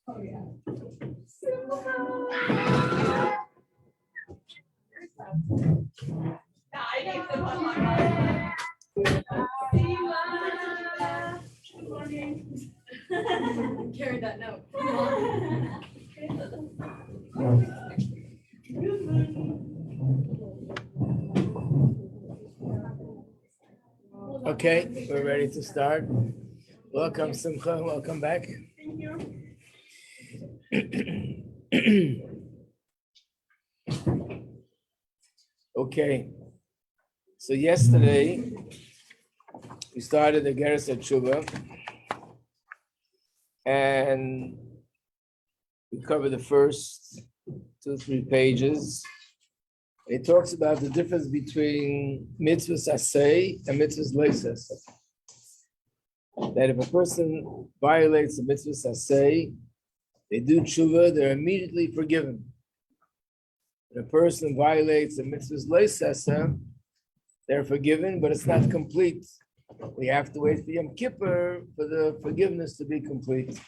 Oh, yeah. I gave them one more. Carry that note. Okay, we're ready to start. Welcome, Simcha. Welcome back. Thank you. Okay, so yesterday we started the Iggeres HaTeshuva and we covered the first 2-3 pages. It talks about the difference between mitzvahs asay and mitzvahs lo asay. That if a person violates the mitzvahs asay, they do tshuva, they're immediately forgiven. If a person violates the mitzvahs lo asay, they're forgiven, but it's not complete. We have to wait for Yom Kippur for the forgiveness to be complete.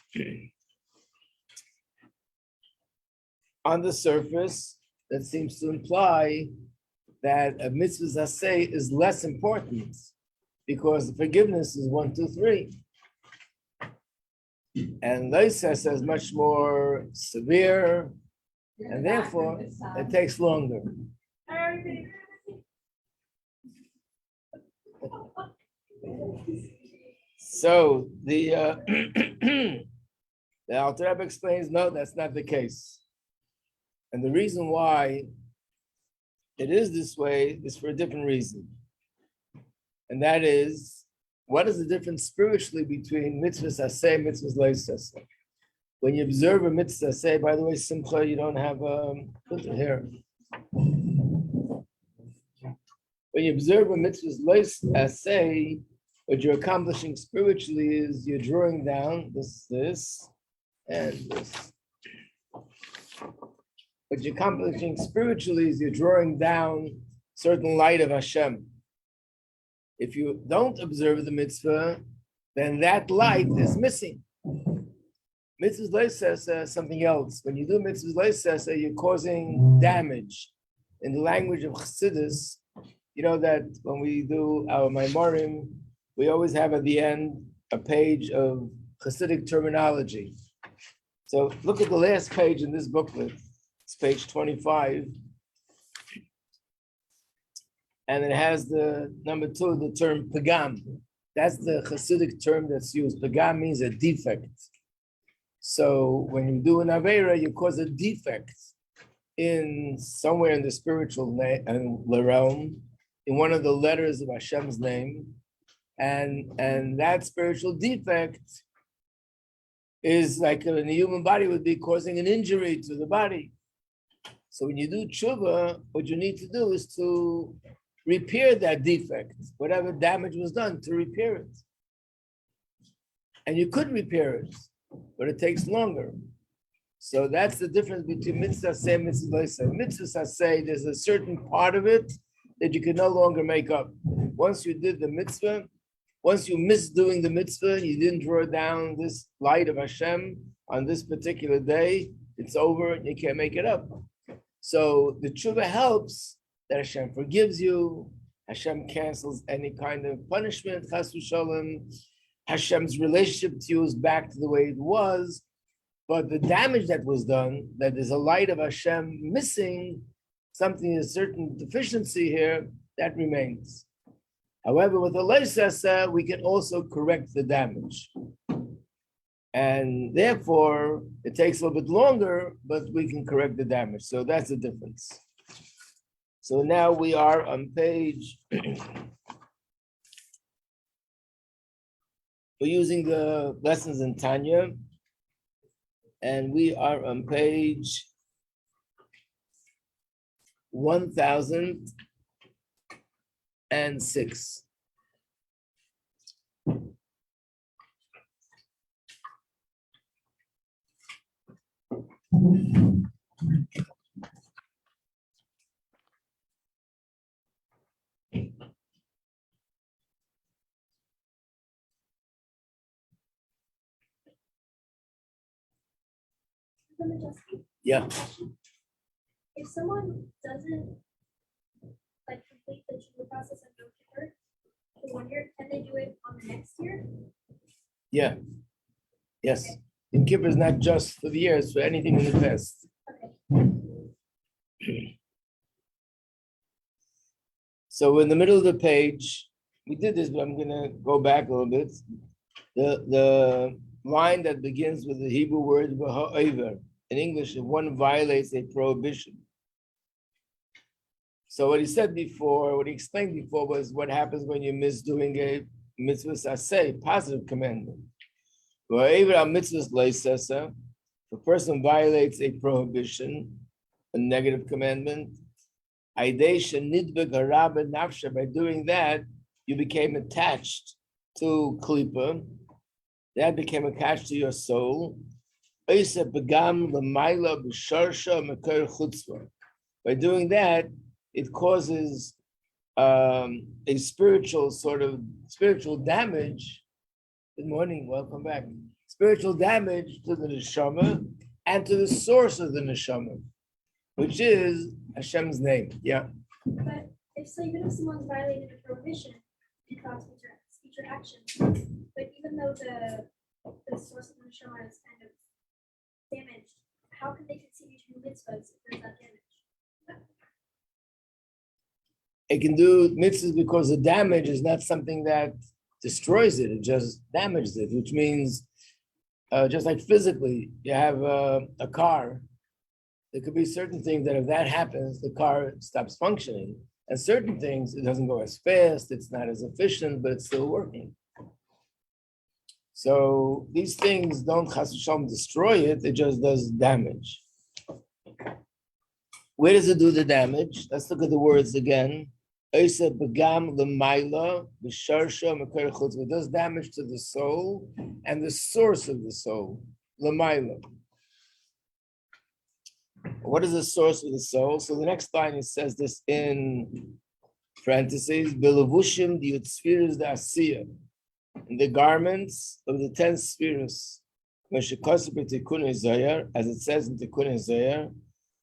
On the surface, that seems to imply that a mitzvah asay is less important because the forgiveness is 1, 2, 3. And lo asay is much more severe, and therefore it takes longer. So the Alter Rebbe explains, no, that's not the case. And the reason why it is this way is for a different reason. And that is, what is the difference spiritually between mitzvahs asay and mitzvahs lo asay? When you observe a mitzvah asay, by the way, Simcha, you don't have a filter here. When you observe a mitzvahs lo asay, what you're accomplishing spiritually is you're drawing down this, and this. What you're accomplishing spiritually is you're drawing down certain light of Hashem. If you don't observe the mitzvah, then that light is missing. Mitzvahs lo asay is something else. When you do mitzvahs lo asay, you're causing damage. In the language of Chassidus, you know that when we do our Maimorim, we always have at the end a page of Chassidic terminology. So look at the last page in this booklet. It's page 25. And it has the number 2, the term pagam. That's the Hasidic term that's used. Pagam means a defect. So when you do an Aveira, you cause a defect in somewhere in the spiritual realm, in one of the letters of Hashem's name. And that spiritual defect is like in the human body would be causing an injury to the body. So when you do tshuva, what you need to do is to repair that defect, whatever damage was done, to repair it. And you could repair it, but it takes longer. So that's the difference between mitzvah asay and mitzvah lo asay. Mitzvah asay, there's a certain part of it that you can no longer make up. Once you did the mitzvah, once you missed doing the mitzvah, you didn't draw down this light of Hashem on this particular day, it's over and you can't make it up. So the tshuva helps that Hashem forgives you, Hashem cancels any kind of punishment, chas v'shalom. Hashem's relationship to you is back to the way it was, but the damage that was done, that there's a light of Hashem missing, something, a certain deficiency here, that remains. However, with the lo asay, we can also correct the damage. And therefore, it takes a little bit longer, but we can correct the damage. So that's the difference. So now we are on page, we're using the lessons in Tanya, and we are on page 1006. Rabbi Majeski, Yeah. if someone doesn't like complete the Tshuva process of Yom Kippur for 1 year, can they do it on the next year? Yeah. Yes. Yom Kippur is not just for the year, it's for anything in the past. Okay. So in the middle of the page, we did this, but I'm gonna go back a little bit. The line that begins with the Hebrew word v'ha'over. In English, if one violates a prohibition. So what he said before, what he explained before was what happens when you miss doing a mitzvah aseh, positive commandment. V'ha'over al-mitzvahs le'isesa. If a person violates a prohibition, a negative commandment, by doing that, you became attached to klipa. That became attached to your soul. By doing that, it causes a spiritual damage. Good morning, welcome back. Spiritual damage to the neshama and to the source of the neshama, which is Hashem's name. Yeah. But even if someone's violated a prohibition in thought, speech, or action, but even though the source of the neshama is kind of damaged, how can they continue to do mitzvahs if there's that damage? It can do mitzvahs because the damage is not something that destroys it, it just damages it, which means just like physically, you have a car. There could be certain things that if that happens, the car stops functioning. And certain things, it doesn't go as fast, it's not as efficient, but it's still working. So these things don't chas v'shalom destroy it, it just does damage. Where does it do the damage? Let's look at the words again. It does damage to the soul and the source of the soul, l'mayla. What is the source of the soul? So the next line, it says this in parentheses, Belavushim diutzfiras da asiya, in the garments of the 10 spheres, as it says in Tikkun Zayar,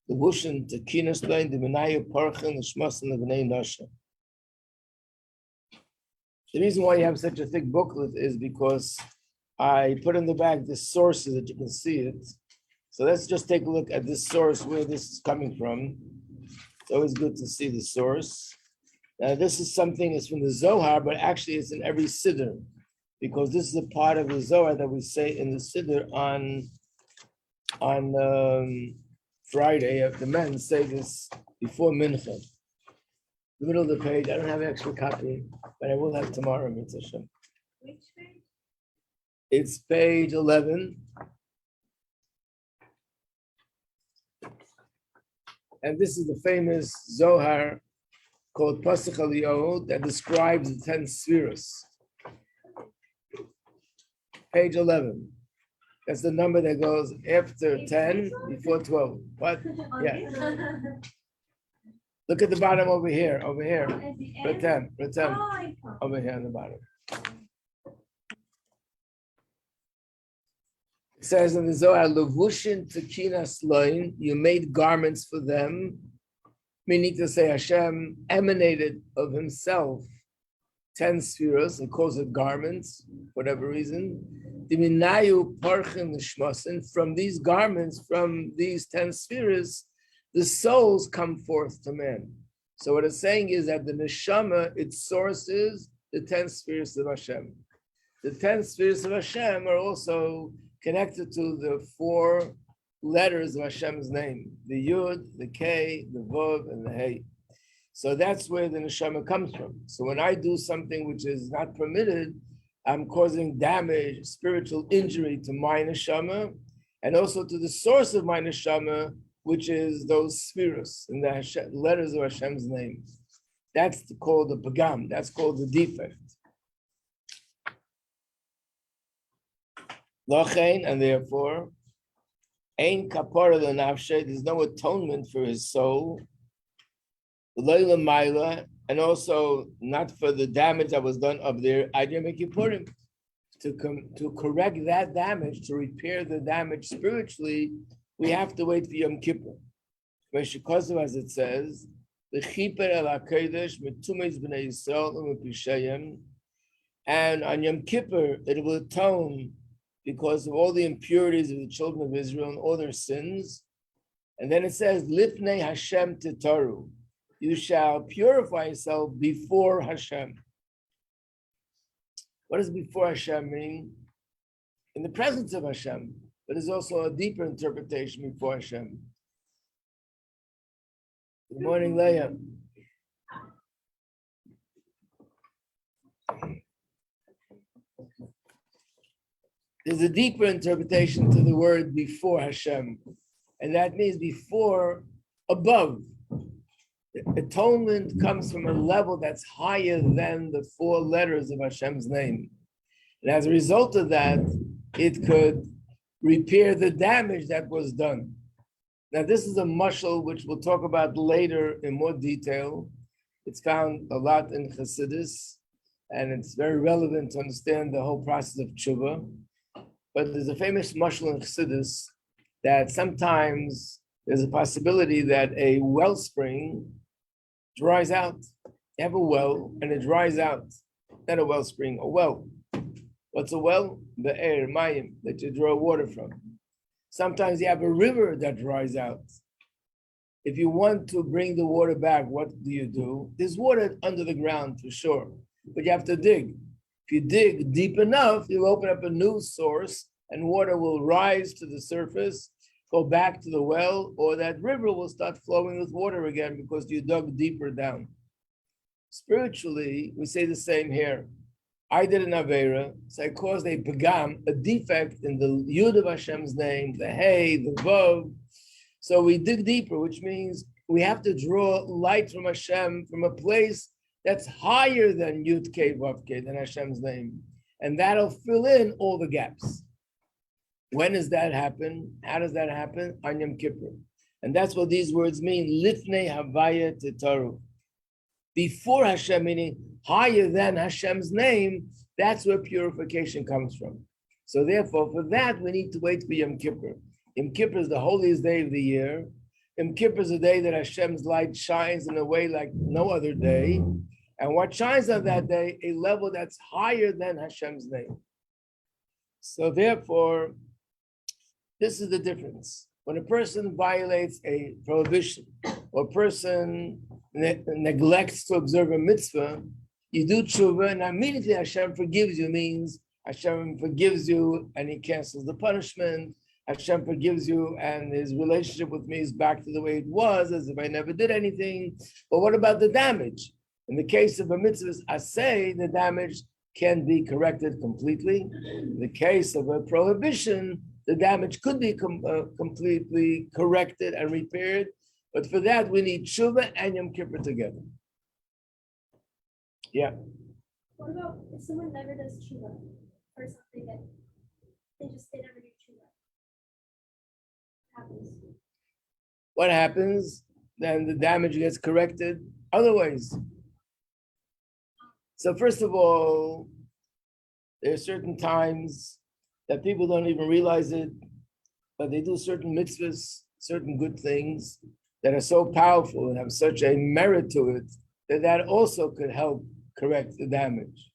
the Vushim tekinas lein the menayu parchen l'shmasan l'bnei nasha. The reason why you have such a thick booklet is because I put in the back the sources that you can see it. So let's just take a look at this source, where this is coming from. It's always good to see the source. Now, this is something that's from the Zohar, but actually it's in every Siddur, because this is a part of the Zohar that we say in the Siddur on Friday. The men say this before Mincha. The middle of the page, I don't have an extra copy, but I will have tomorrow, Mitzvah Hashem. Which page? It's page 11. And this is the famous Zohar called Pasach Eliyahu that describes the 10 spheres. Page 11. That's the number that goes after 10, before 12. What? Yeah. Look at the bottom over here, Pratem, over here on the bottom. It says in the Zohar, Levushin tekinas loin, you made garments for them, meaning to say Hashem emanated of himself 10 spheres and calls it garments, whatever reason. Diminayu parchen l'shmasin, from these garments, from these 10 spheres, the souls come forth to man. So what it's saying is that the neshama, its source is the 10 spheres of Hashem. The 10 spheres of Hashem are also connected to the 4 letters of Hashem's name, the Yud, the K, the Vav, and the Hey. So that's where the neshama comes from. So when I do something which is not permitted, I'm causing damage, spiritual injury to my neshama, and also to the source of my neshama, which is those spheres in the letters of Hashem's name. That's called the pagam, that's called the defect. Lochein, and therefore, ein kapara l'nafshe, there's no atonement for his soul. L'ayla maila, and also not for the damage that was done up there. I didn't make you put him to correct that damage, to repair the damage spiritually. we have to wait for Yom Kippur. Meshikosav, as it says, the Chiper el HaKodesh metumes b'nei Yisrael u'mepishayim, and on Yom Kippur it will atone because of all the impurities of the children of Israel and all their sins. And then it says, Lifnei Hashem titaru, you shall purify yourself before Hashem. What does before Hashem mean? In the presence of Hashem, but there's also a deeper interpretation before Hashem. Good morning, Leah. There's a deeper interpretation to the word before Hashem, and that means before, above. Atonement comes from a level that's higher than the 4 letters of Hashem's name. And as a result of that, it could repair the damage that was done. Now, this is a mashal which we'll talk about later in more detail. It's found a lot in Chassidus, and it's very relevant to understand the whole process of tshuva. But there's a famous mashal in Chassidus that sometimes there's a possibility that a wellspring dries out. You have a well and it dries out. Not a wellspring, a well. What's a well? The air, mayim, that you draw water from. Sometimes you have a river that dries out. If you want to bring the water back, what do? There's water under the ground for sure, but you have to dig. If you dig deep enough, you'll open up a new source and water will rise to the surface, go back to the well, or that river will start flowing with water again because you dug deeper down. Spiritually, we say the same here. I did an Aveira, so I caused a pagam, a defect in the Yud of Hashem's name, the Hey, the Vav. So we dig deeper, which means we have to draw light from Hashem from a place that's higher than Yud Kei Vav Kei, than Hashem's name. And that'll fill in all the gaps. When does that happen? How does that happen? On Yom Kippur. And that's what these words mean, Lifnei Havaya Titaru. Before Hashem, meaning higher than Hashem's name, that's where purification comes from. So therefore, for that, we need to wait for Yom Kippur. Yom Kippur is the holiest day of the year. Yom Kippur is a day that Hashem's light shines in a way like no other day. And what shines on that day, a level that's higher than Hashem's name. So therefore, this is the difference. When a person violates a prohibition, or a person neglects to observe a mitzvah, you do tshuva, and immediately Hashem forgives you, means Hashem forgives you and he cancels the punishment. Hashem forgives you and his relationship with me is back to the way it was, as if I never did anything. But what about the damage? In the case of a mitzvah aseh, the damage can be corrected completely. In the case of a prohibition, the damage could be completely corrected and repaired. But for that, we need tshuva and Yom Kippur together. Yeah. What about if someone never does tshuva or something that they never do tshuva? Happens. What happens? Then the damage gets corrected other ways. So first of all, there are certain times that people don't even realize it, but they do certain mitzvahs, certain good things that are so powerful and have such a merit to it that also could help correct the damage.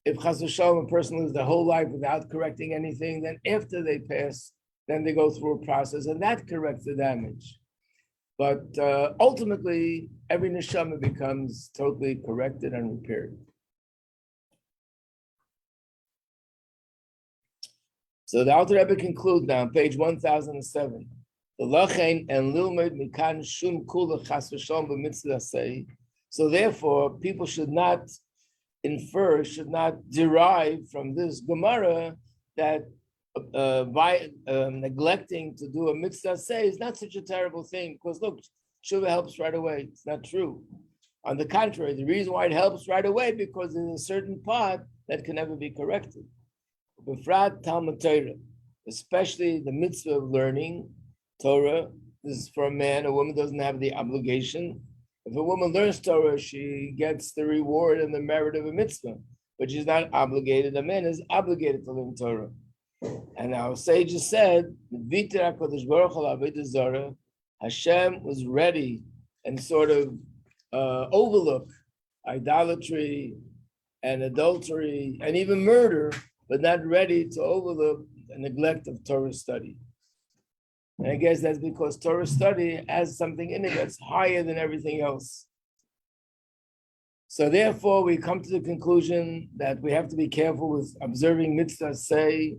If chas v'shalom, a person lives their whole life without correcting anything, then after they pass, then they go through a process and that corrects the damage. But ultimately, every neshama becomes totally corrected and repaired. So the Alter Rebbe concludes now on page 1007. The lachein and lilmed mikan shum kula chas v'shalom b'mitzvah aseh. So therefore, people should not infer, should not derive from this Gemara that by neglecting to do a mitzvah say is not such a terrible thing, because look, tshuva helps right away. It's not true. On the contrary, the reason why it helps right away because there's a certain part that can never be corrected. Befrat Talmud Torah, especially the mitzvah of learning Torah. This is for a man. A woman doesn't have the obligation. If a woman learns Torah, she gets the reward and the merit of a mitzvah, but she's not obligated. A man is obligated to learn Torah. And our sages said, Hashem was ready and sort of overlook idolatry and adultery and even murder, but not ready to overlook the neglect of Torah study. And I guess that's because Torah study has something in it that's higher than everything else. So therefore, we come to the conclusion that we have to be careful with observing mitzvahs say,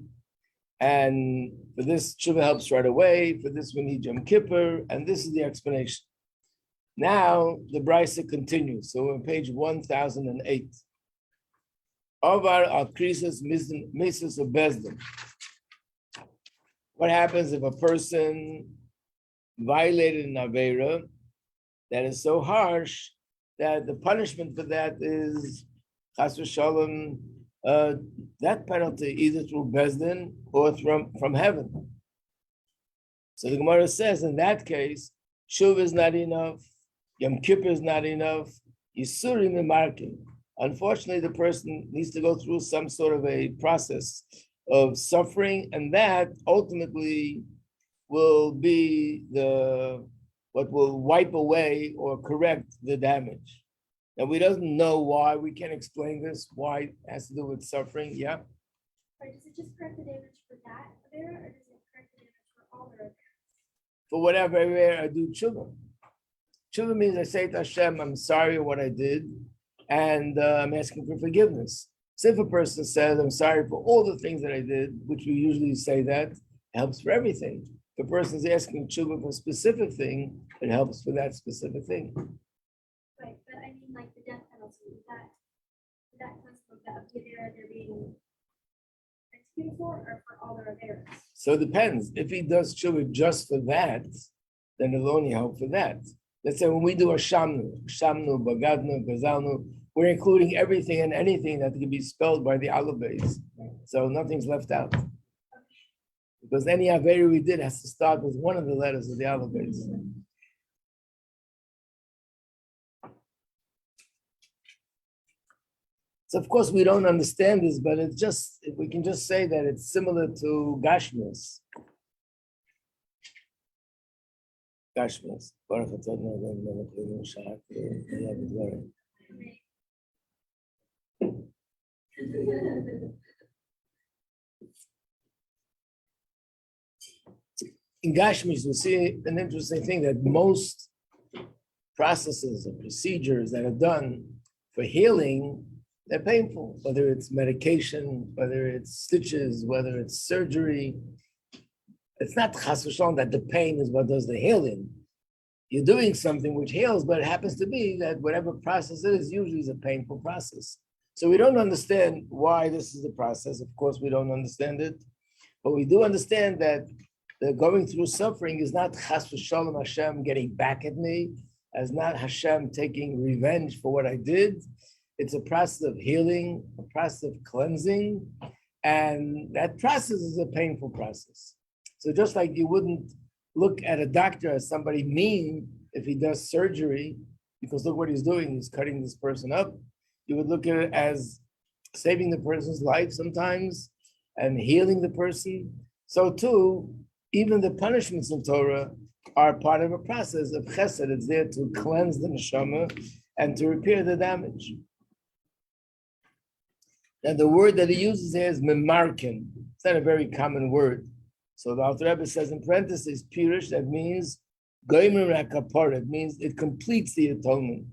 and for this, tshuva helps right away. For this, we need Yom Kippur, and this is the explanation. Now, the Brisa continues. So on page 1008. Ovar al krisis mises of bezdin. What happens if a person violated an avera that is so harsh that the punishment for that is chas v'shalom, that penalty either through bezdin or from heaven. So the Gemara says in that case, Shuv is not enough, Yom Kippur is not enough, Yisurim Markin. Unfortunately, the person needs to go through some sort of a process of suffering, and that ultimately will be what will wipe away or correct the damage. Now, we don't know why, we can't explain this, why it has to do with suffering, yeah? Or does it just correct the damage for that avera, or does it correct the damage for all the averas? For whatever avera I do tshuva. Tshuva means I say to Hashem, I'm sorry for what I did, and I'm asking for forgiveness. So if a person says, I'm sorry for all the things that I did, which we usually say that, it helps for everything. If a person is asking tshuva for a specific thing, it helps for that specific thing. Right, but I mean like the death penalty, that concept of the avera they're being executed for, or for all their averas? So it depends. If he does tshuva just for that, then it'll only help for that. Let's say when we do a shamnu, bagadnu, gazalnu, we're including everything and anything that can be spelled by the aleph base. So nothing's left out. Because any avera we did has to start with one of the letters of the aleph base. So of course we don't understand this, but it's just, we can just say that it's similar to Gashmis. Gashmis. In Gashmis, we see an interesting thing that most processes and procedures that are done for healing, they're painful, whether it's medication, whether it's stitches, whether it's surgery. It's not chas v'shalom that the pain is what does the healing. You're doing something which heals, but it happens to be that whatever process it is, usually is a painful process. So we don't understand why this is the process. Of course, we don't understand it, but we do understand that the going through suffering is not chas v'shalom Hashem getting back at me, as not Hashem taking revenge for what I did. It's a process of healing, a process of cleansing, and that process is a painful process. So just like you wouldn't look at a doctor as somebody mean if he does surgery, because look what he's doing, he's cutting this person up. You would look at it as saving the person's life sometimes and healing the person. So too, even the punishments in Torah are part of a process of chesed. It's there to cleanse the neshama and to repair the damage. And the word that he uses here is memarkin. It's not a very common word. So the Alter Rebbe says in parentheses, pirush, that means goymer hakapara. It means it completes the atonement.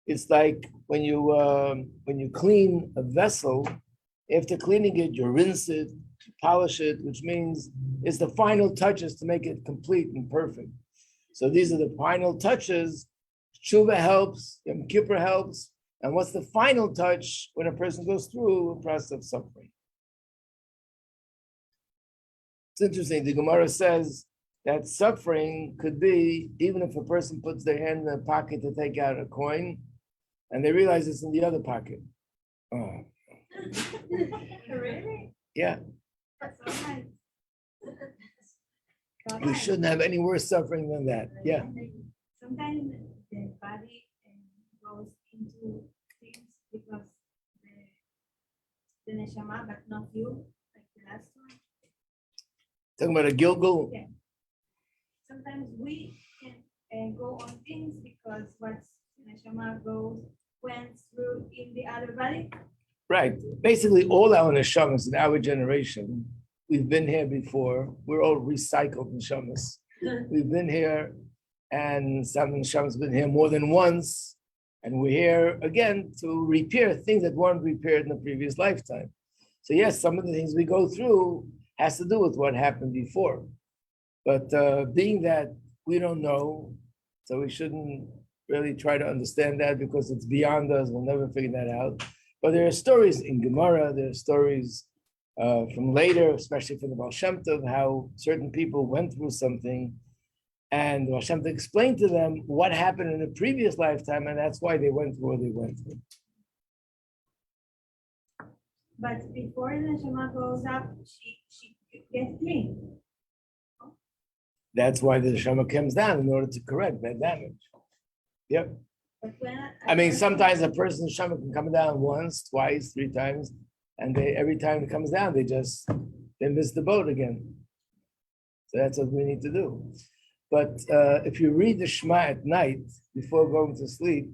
It's like when you clean a vessel, after cleaning it, you rinse it, you polish it, which means it's the final touches to make it complete and perfect. So these are the final touches. Tshuva helps, Yom Kippur helps, and what's the final touch when a person goes through a process of suffering? It's interesting, the Gemara says that suffering could be, even if a person puts their hand in the pocket to take out a coin, and they realize it's in the other pocket. Oh. Really? Yeah. That's so nice. We shouldn't have any worse suffering than that. Yeah. Sometimes the body goes into things because neshama, but not you, like the last one. Talking about a Gilgul? Yeah. Sometimes we can go on things because what neshama went through in the other body. Right. Basically, all our neshamas in our generation, we've been here before. We're all recycled neshamas. We've been here, and some neshamas been here more than once, and we're here again to repair things that weren't repaired in the previous lifetime. So yes, some of the things we go through has to do with what happened before. But being that we don't know, so we shouldn't really try to understand that because it's beyond us. We'll never figure that out. But there are stories in Gemara, there are stories from later, especially from the Baal Shem Tov, how certain people went through something and the Baal Shem Tov explained to them what happened in a previous lifetime, and that's why they went through what they went through. But before the neshama goes up, she gets clean. That's why the neshama comes down in order to correct that damage. Yep. But when I mean, sometimes a person's neshama can come down once, twice, 3 times, and every time it comes down, they miss the boat again. So that's what we need to do. But if you read the Shema at night before going to sleep,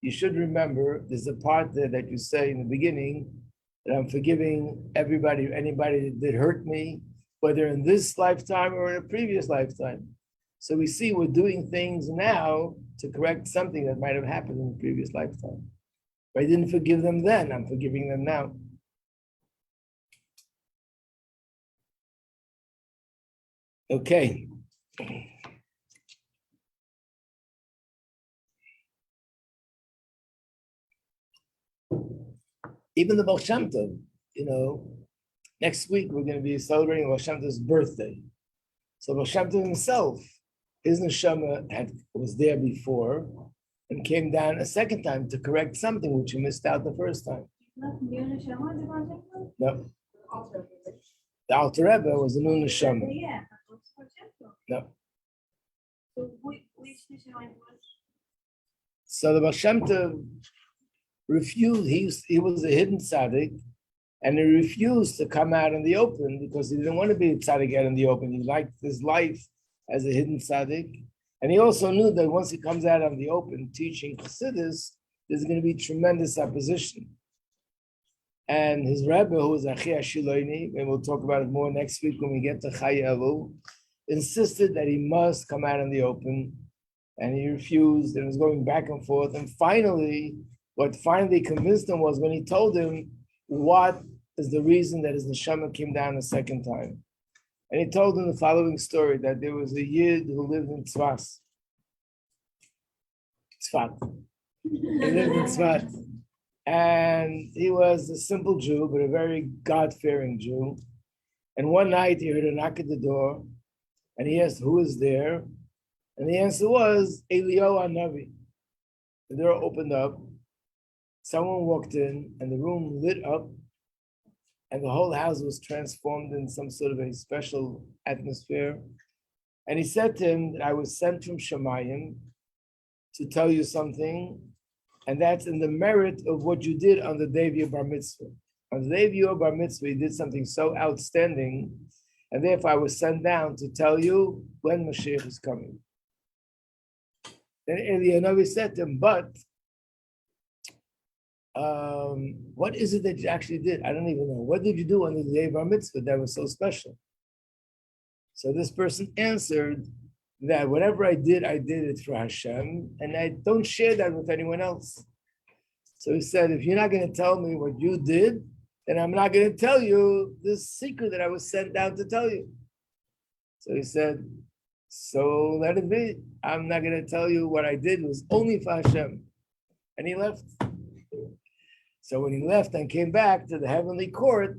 you should remember there's a part there that you say in the beginning that I'm forgiving everybody, anybody that did hurt me, whether in this lifetime or in a previous lifetime. So we see we're doing things now to correct something that might have happened in the previous lifetime. If I didn't forgive them then, I'm forgiving them now. Okay. Even the Baal Shem Tov, next week we're going to be celebrating Baal Shem Tov's birthday. So Baal Shem Tov himself, his neshama was there before and came down a second time to correct something which he missed out the first time. not new neshama, the Baal Shem Tov? No. The Alter Rebbe was a new neshama. Yeah, but what's Baal Shem Tov? No. So which neshama it was? So the Baal Shem Tov refused, he was a hidden tzaddik, and he refused to come out in the open because he didn't want to be a tzaddik out in the open. He liked his life as a hidden tzaddik. And he also knew that once he comes out in the open teaching Chassidus, there's going to be tremendous opposition. And his Rebbe, who was Achi Ashiloni, and we'll talk about it more next week when we get to Chaya Elul, insisted that he must come out in the open. And he refused and was going back and forth. And finally, what finally convinced him was when he told him what is the reason that his neshama came down a second time. And he told him the following story, that there was a Yid who lived in Tzfat. He lived in Tzfat. And he was a simple Jew, but a very God-fearing Jew. And one night he heard a knock at the door, and he asked, who is there? And the answer was, Eliyahu Hanavi. The door opened up, someone walked in, and the room lit up, and the whole house was transformed in some sort of a special atmosphere. And he said to him that I was sent from Shemayim to tell you something, and that's in the merit of what you did on the day of your bar mitzvah. On the day of your bar mitzvah, you did something so outstanding, and therefore I was sent down to tell you when Mashiach is coming. Then Eliyahu said to him, but what is it that you actually did? I don't even know. What did you do on the day of bar mitzvah that was so special? So this person answered that whatever I did it for Hashem, and I don't share that with anyone else. So he said, if you're not going to tell me what you did, then I'm not going to tell you this secret that I was sent down to tell you. So he said, so let it be. I'm not going to tell you what I did was only for Hashem. And he left. So when he left and came back to the heavenly court,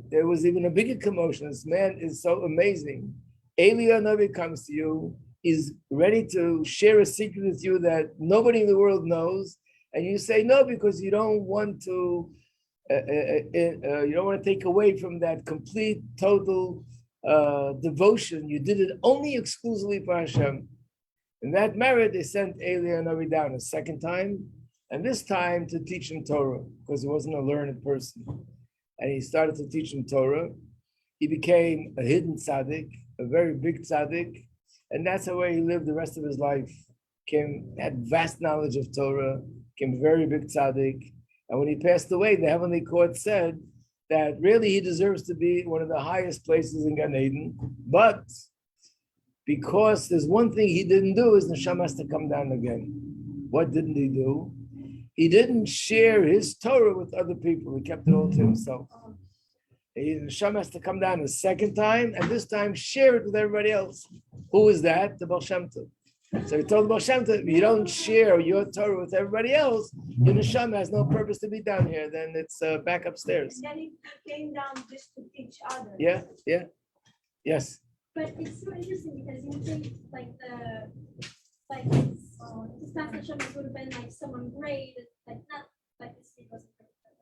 there was even a bigger commotion. This man is so amazing. Eliyahu Hanavi comes to you, is ready to share a secret with you that nobody in the world knows, and you say no because you don't want to. You don't want to take away from that complete, total devotion. You did it only exclusively for Hashem. In that merit, they sent Eliyahu Hanavi down a second time, and this time to teach him Torah, because he wasn't a learned person. and he started to teach him Torah. He became a hidden tzaddik, a very big tzaddik, and that's the way he lived the rest of his life. Had vast knowledge of Torah, became a very big tzaddik, and when he passed away, the heavenly court said that really he deserves to be one of the highest places in Gan Eden, but because there's one thing he didn't do is Neshama has to come down again. What didn't he do? He didn't share his Torah with other people. He kept it all to himself. Neshama has to come down a second time, and this time share it with everybody else. Who is that? The Baal Shem Tov. So he told the Baal Shem Tov, if you don't share your Torah with everybody else, your Neshama has no purpose to be down here. Then it's back upstairs. And then he came down just to teach others. Yeah. Yes. But it's so interesting because you think this Pastor Shema would have been like someone great, like not like this kid wasn't great, but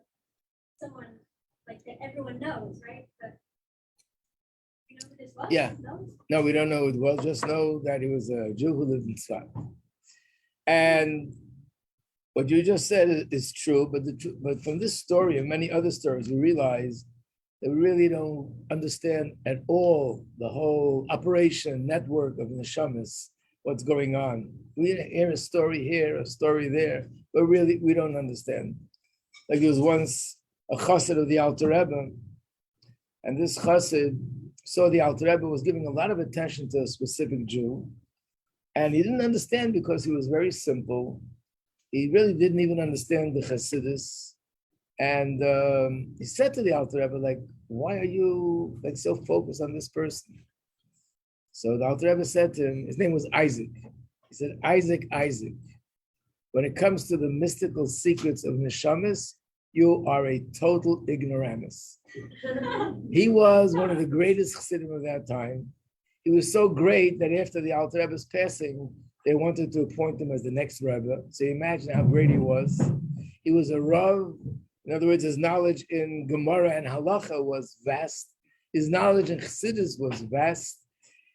someone like that everyone knows, right? But you know who this was? Yeah. No? No, we don't know it well. Just know that he was a Jew who lived in Tzfat. And what you just said is true, but from this story and many other stories, we realize that we really don't understand at all the whole operation network of neshamas, what's going on. We hear a story here, a story there, but really we don't understand. Like there was once a chassid of the Alter Rebbe, and this chassid saw the Alter Rebbe was giving a lot of attention to a specific Jew, and he didn't understand because he was very simple. He really didn't even understand the Chassidus. And he said to the Alter Rebbe, like, why are you like so focused on this person? So the Alter Rebbe said to him, his name was Isaac. He said, Isaac, when it comes to the mystical secrets of neshamas, you are a total ignoramus. He was one of the greatest chassidim of that time. He was so great that after the Alter Rebbe's passing, they wanted to appoint him as the next Rebbe. So you imagine how great he was. He was a Rav. In other words, his knowledge in Gemara and Halacha was vast. His knowledge in Chassidus was vast.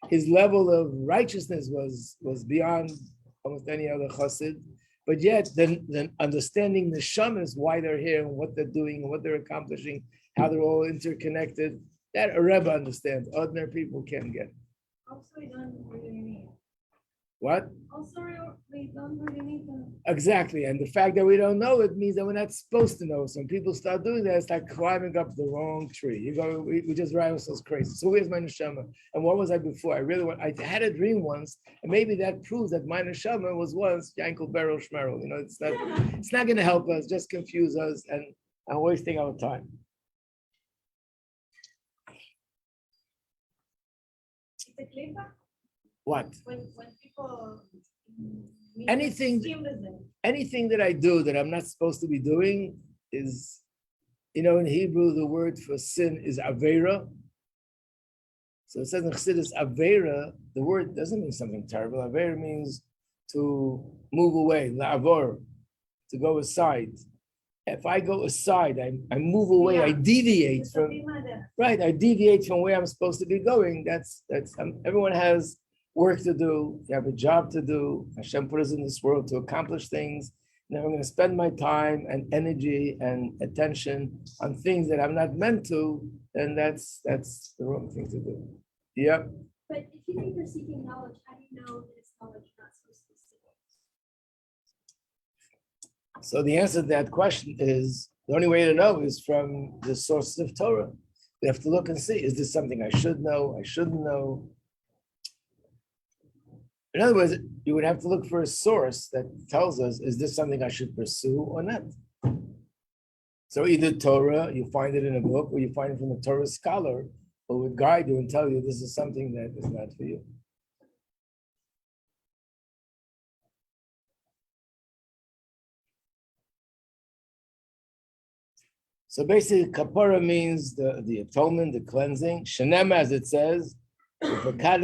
His level of righteousness was beyond almost any other chassid. But yet, then understanding the shamas, why they're here and what they're doing and what they're accomplishing, how they're all interconnected, that a Rebbe understands. Ordinary people can't get. Also, we don't really need. What? Also, we don't really need them. Exactly. And the fact that we don't know it means that we're not supposed to know. So when people start doing that, it's like climbing up the wrong tree. We just drive ourselves crazy. So where's my neshama? And what was I before? I had a dream once, and maybe that proves that my neshama was once Yankel Beryl Shmerel. You know, it's not going to help us, just confuse us and wasting our time. It's a clipper. What? When people Anything that I do that I'm not supposed to be doing is, in Hebrew, the word for sin is avera. So it says in Chassidus, avera, the word doesn't mean something terrible. Avera means to move away, la'avor, to go aside. If I go aside, I move away, I deviate from, right, I deviate from where I'm supposed to be going. That's everyone has work to do, you have a job to do. Hashem put us in this world to accomplish things. Now I'm going to spend my time and energy and attention on things that I'm not meant to, then that's the wrong thing to do. Yep. But if you think you're seeking knowledge, how do you know that it's knowledge you're not supposed to seek? So the answer to that question is, the only way to know is from the sources of Torah. We have to look and see, is this something I should know, I shouldn't know? In other words, you would have to look for a source that tells us, is this something I should pursue or not? So either Torah, you find it in a book, or you find it from a Torah scholar who would guide you and tell you this is something that is not for you. So basically, kapara means the atonement, the cleansing. Shenem, as it says, Hashem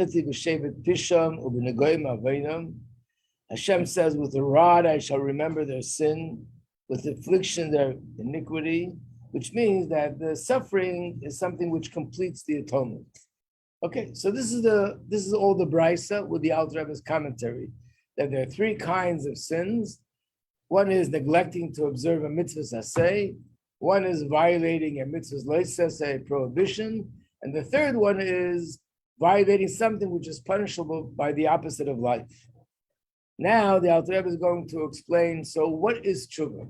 says, with the rod I shall remember their sin, with affliction their iniquity, which means that the suffering is something which completes the atonement. Okay, so this is all the brisa with the Alter Rebbe's commentary, that there are three kinds of sins. One is neglecting to observe a mitzvah saseh. One is violating a mitzvah's loises, a prohibition, and the third one is violating something which is punishable by the opposite of life. Now the Alter Rebbe is going to explain, so what is tshuva?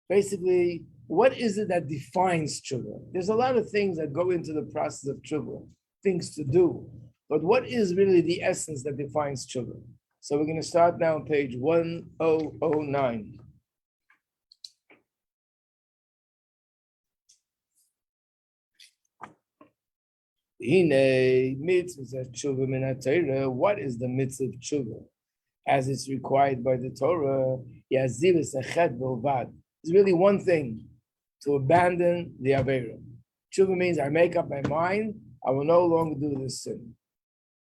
Basically, what is it that defines tshuva? There's a lot of things that go into the process of tshuva, things to do, but what is really the essence that defines tshuva? So we're going to start now on page 1009. What is the mitzvah of tshuva? As it's required by the Torah, it's really one thing, to abandon the Aveira. Tshuva means I make up my mind, I will no longer do this sin.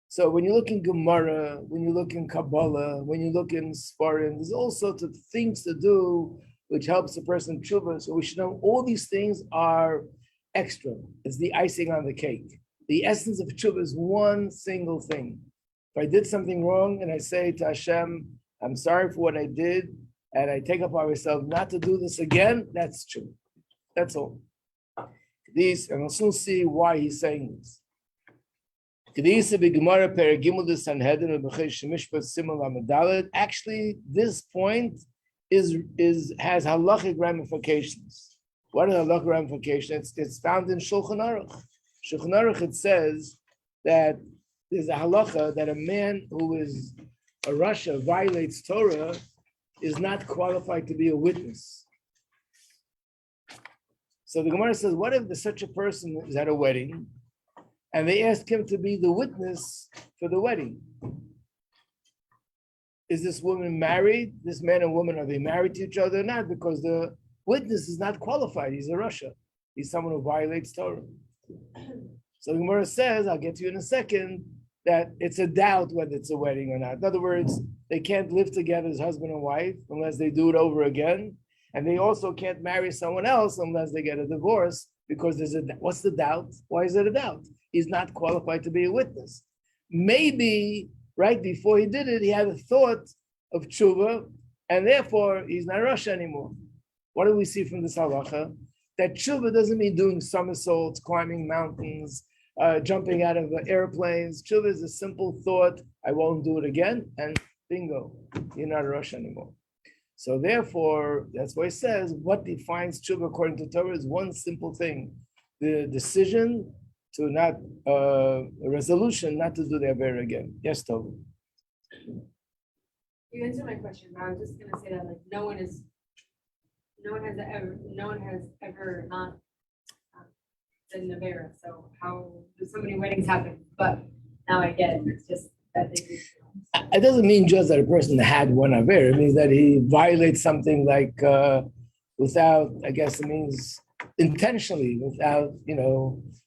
So when you look in Gemara, when you look in Kabbalah, when you look in Sfarim, there's all sorts of things to do which helps a person tshuva. So we should know all these things are extra. It's the icing on the cake. The essence of tshuva is one single thing. If I did something wrong and I say to Hashem, I'm sorry for what I did, and I take upon myself not to do this again, that's true. That's all. These, and we'll soon see why he's saying this. Actually, this point has halachic ramifications. What are the halachic ramifications? It's found in Shulchan Aruch. Shulchan Aruch, it says that there's a halacha that a man who is a Rasha violates Torah is not qualified to be a witness. So the Gemara says, what if such a person is at a wedding and they ask him to be the witness for the wedding? Is this woman married? This man and woman, are they married to each other or not? Because the witness is not qualified. He's a Rasha. He's someone who violates Torah. So the Gemara says, I'll get to you in a second, that it's a doubt whether it's a wedding or not. In other words, they can't live together as husband and wife unless they do it over again. And they also can't marry someone else unless they get a divorce, because there's what's the doubt? Why is it a doubt? He's not qualified to be a witness. Maybe right before he did it, he had a thought of tshuva, and therefore he's not Russia anymore. What do we see from this halacha? That tshuva doesn't mean doing somersaults, climbing mountains, jumping out of airplanes. Tshuva is a simple thought, I won't do it again, and bingo, you're not a Russia anymore. So therefore, that's why it says, what defines tshuva according to Torah is one simple thing: the decision to not, a resolution not to do the Avera again. Yes, Tova. You answered my question, but I was just gonna say that like no one has ever not done Avera. So how do so many weddings happen? But now I get it. It's just that they do. It doesn't mean just that a person had one Avera. It means that he violates something like without, I guess it means intentionally, without,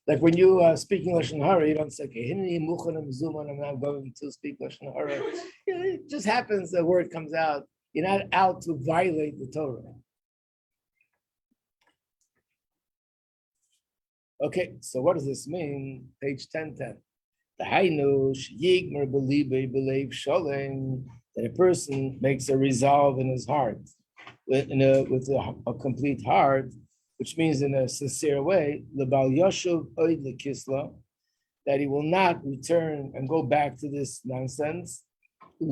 like when you are speaking Lashon Hara, you don't say, okay, I'm not going to speak Lashon Hara. It just happens, the word comes out. You're not out to violate the Torah. Okay, so what does this mean? Page 1010. That a person makes a resolve in his heart, with a complete heart, which means in a sincere way, that he will not return and go back to this nonsense, to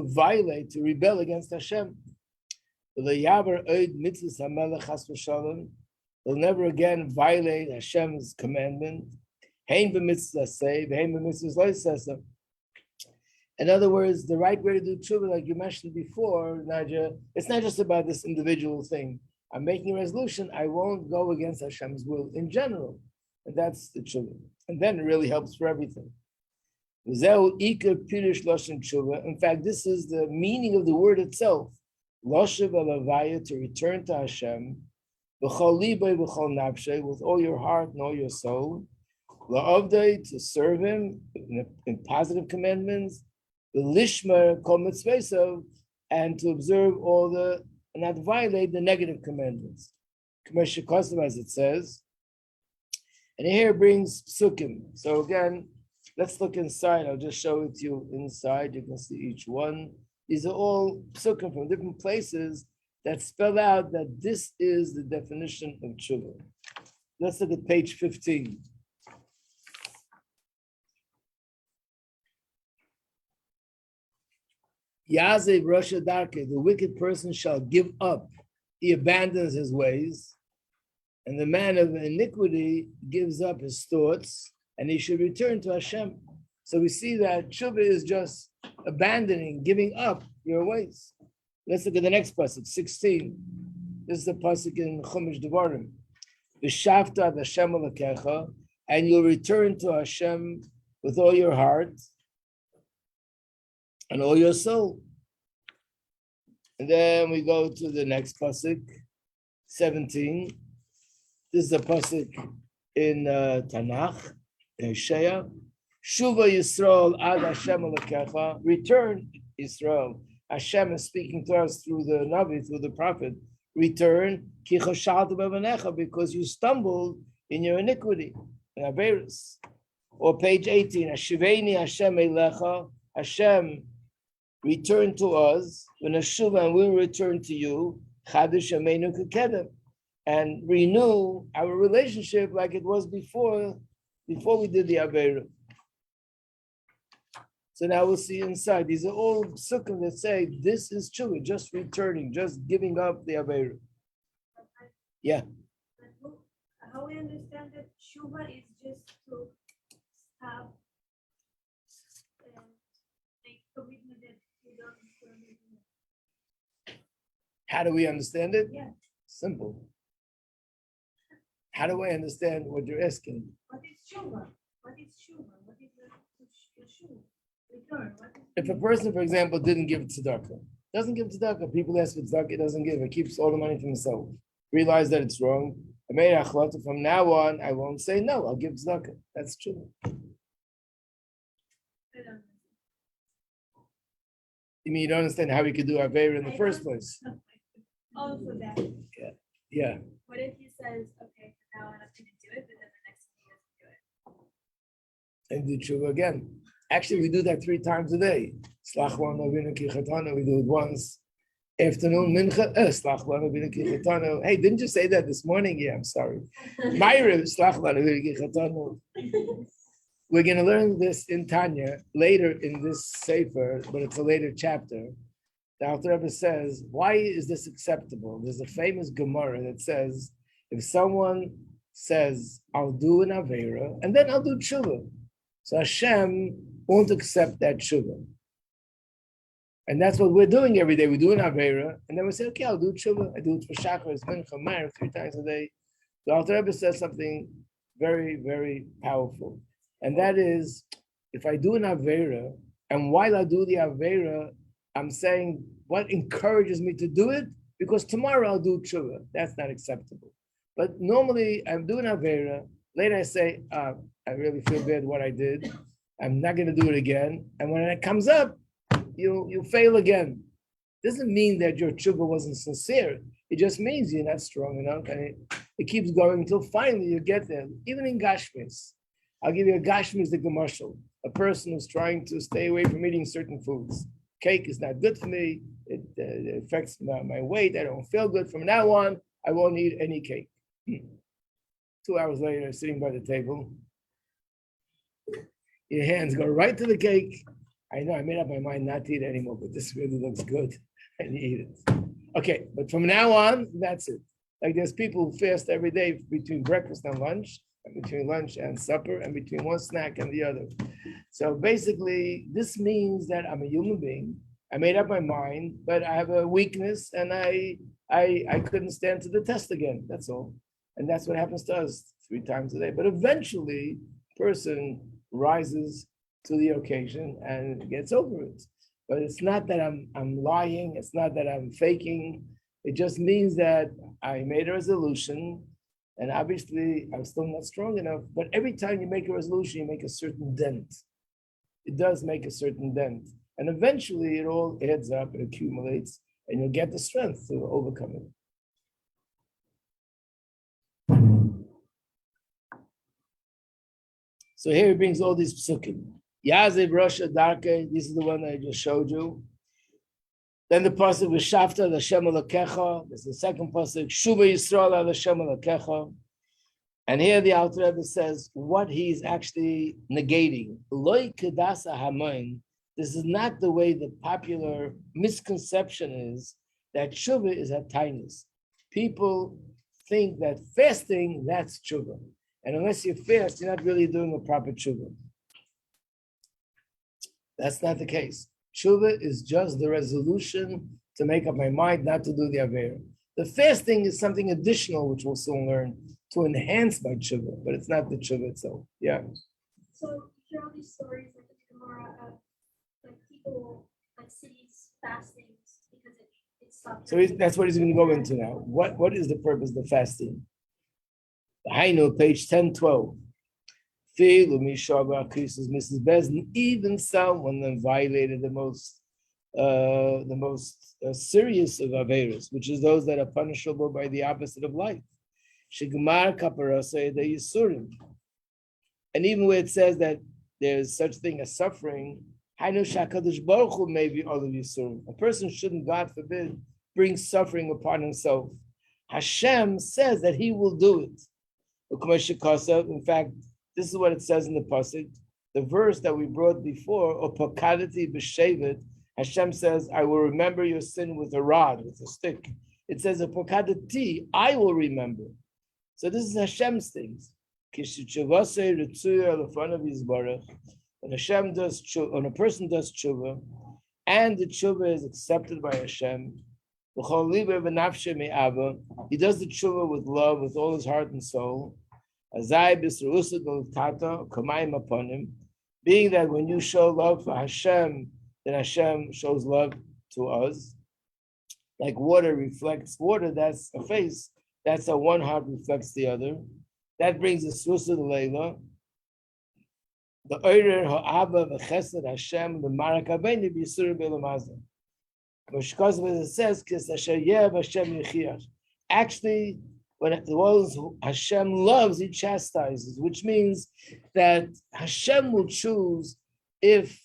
violate, to rebel against Hashem. Will never again violate Hashem's commandment. In other words, the right way to do tshuva, like you mentioned before, Nadia, it's not just about this individual thing. I'm making a resolution, I won't go against Hashem's will in general. And that's the tshuva. And then it really helps for everything. In fact, this is the meaning of the word itself. To return to Hashem, with all your heart and all your soul, to serve Him in positive commandments, and to observe all the, and not violate the negative commandments. As it says, and here it brings psukim. So again, let's look inside. I'll just show it to you inside. You can see each one. These are all psukim from different places that spell out that this is the definition of tshuva. Let's look at page 15. Yazev Rasha Darke, the wicked person shall give up. He abandons his ways. And the man of iniquity gives up his thoughts, and he should return to Hashem. So we see that tshuva is just abandoning, giving up your ways. Let's look at the next pasuk, 16. This is the pasuk in Chumash Devarim. V'shavta ad Hashem alakecha, and you'll return to Hashem with all your heart and all your soul. And then we go to the next pasuk, 17. This is the pasuk in Tanakh, in Shea. Shuva Yisrael ad Hashem alakecha. Return, Yisrael. Hashem is speaking to us through the Navi, through the prophet. Return, ki chashalta bevanecha, because you stumbled in your iniquity, in Averis. Or page 18, Ashiveni Hashem elecha. Hashem, return to us. When Hashuva, and we'll return to you. Chadish yameinu kekedem. And renew our relationship like it was before we did the Aveira. So now we'll see inside. These are all psukim that say this is tshuva, just returning, just giving up the Aveira. Yeah. How we understand that tshuva is just to stop and make commitment that you don't do. How do we understand it? Yeah. Simple. How do I understand what you're asking? What is tshuva? What is tshuva? What is the tshuva? Return. What is If a person, for example, didn't give tzedakah, doesn't give tzedakah, people ask for tzedakah, doesn't give, it keeps all the money for himself. Realize that it's wrong. I made achlata, from now on, I won't say no, I'll give tzedakah. That's true. I don't know. You mean you don't understand how we could do Aveira in the first place? Also that. Yeah. What if he says, okay, from now on I'm gonna do it, but then the next thing he doesn't do it? And do tshuva again. Actually, we do that 3 times a day. Slach lanu avinu ki chatanu. We do it once. Afternoon mincha. Slach lanu avinu ki chatanu. Hey, didn't you say that this morning? Yeah, I'm sorry. Ma'ariv slach lanu avinu ki chatanu. We're going to learn this in Tanya later in this sefer, but it's a later chapter. The Alter Rebbe says, why is this acceptable? There's a famous Gemara that says, if someone says, I'll do an Aveira, and then I'll do tshuva. So Hashem won't accept that tshuva. And that's what we're doing every day. We do an Aveira, and then we say, okay, I'll do tshuva. I do it for Shachar, Mincha, Ma'ariv 3 times a day. The Alter Rebbe says something very, very powerful. And that is, if I do an Aveira, and while I do the Aveira, I'm saying what encourages me to do it, because tomorrow I'll do tshuva. That's not acceptable. But normally I'm doing Aveira. Later I say, I really feel bad what I did. I'm not going to do it again. And when it comes up, you fail again. Doesn't mean that your tshuva wasn't sincere. It just means you're not strong enough. And it keeps going until finally you get there. Even in Gashmis. I'll give you a Gashmis the commercial. A person who's trying to stay away from eating certain foods. Cake is not good for me. It affects my weight. I don't feel good. From now on, I won't eat any cake. 2 hours later, sitting by the table, your hands go right to the cake. I know I made up my mind not to eat anymore, but this really looks good. And you eat it. Okay, but from now on, that's it. Like there's people who fast every day between breakfast and lunch, and between lunch and supper, and between one snack and the other. So basically, this means that I'm a human being. I made up my mind, but I have a weakness, and I couldn't stand to the test again. That's all. And that's what happens to us 3 times a day. But eventually, person rises to the occasion and gets over it. But it's not that I'm lying. It's not that I'm faking. It just means that I made a resolution. And obviously, I'm still not strong enough. But every time you make a resolution, you make a certain dent. It does make a certain dent. And eventually, it all adds up, it accumulates, and you'll get the strength to overcome it. So here he brings all these psukim. Yazev Rasha Darke, this is the one I just showed you. Then the pasuk v'shavta l'Hashem Elokecha. There's the second pasuk Shuva Yisrael l'Hashem Elokecha. And here the Alter Rebbe says what he's actually negating. Loi kedasa hamoin. This is not the way the popular misconception is that tshuva is a tinus. People think that fasting, that's tshuva. And unless you fast, you're not really doing a proper tshuva. That's not the case. Tshuva is just the resolution to make up my mind not to do the Avera. The fasting is something additional, which we'll soon learn, to enhance my tshuva, but it's not the tshuva itself. Yeah. So you hear all these stories like the Gemara of like people, like cities fasting because it stopped. So that's what he's going to go into now. What is the purpose of the fasting? The Hainu, page 1012. Mrs. Bezin, even someone that violated the most serious of Averas, which is those that are punishable by the opposite of life. Shigmar kaparasa de yisurim. And even where it says that there's such thing as suffering, Hainu shakadosh baruch hu maybe all of yisurim. A person shouldn't, God forbid, bring suffering upon himself. Hashem says that He will do it. In fact, this is what it says in the pasuk. The verse that we brought before, or pakadati b'shevet, Hashem says, "I will remember your sin with a rod, with a stick." It says, "Pakadati, I will remember." So this is Hashem's things. When Hashem does tshuva, when a person does tshuva, and the tshuva is accepted by Hashem, he does the tshuva with love, with all his heart and soul. Being that when you show love for Hashem, then Hashem shows love to us. Like water reflects water, that's a face. That's how one heart reflects the other. That brings us to the Leila. The Oirer Ha'aba v'Chesed Hashem v'Marak Habeini b'Yisur b'Elamazah. Because it says, "Kis Asher Yev Hashem Yechiach." Actually, when the ones Hashem loves, He chastises, which means that Hashem will choose if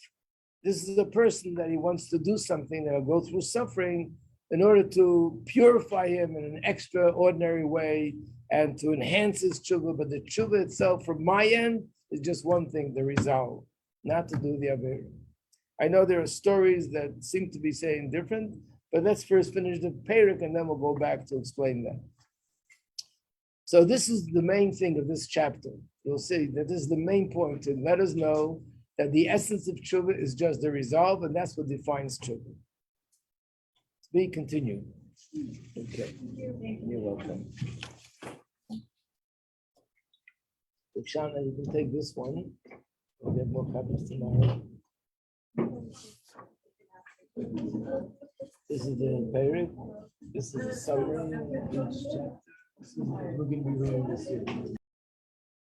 this is a person that He wants to do something that will go through suffering in order to purify him in an extraordinary way and to enhance his tshuva. But the tshuva itself, from my end, is just one thing: the resolve, not to do the Avera. I know there are stories that seem to be saying different, but let's first finish the Perek and then we'll go back to explain that. So this is the main thing of this chapter. You'll see that this is the main point to let us know that the essence of tshuva is just the resolve, and that's what defines tshuva. To be continued. Okay. You're welcome. Shana, you can take this one. We'll get more copies tomorrow. This is the Perek. This is the summary of each chapter. We're going to be reading this year.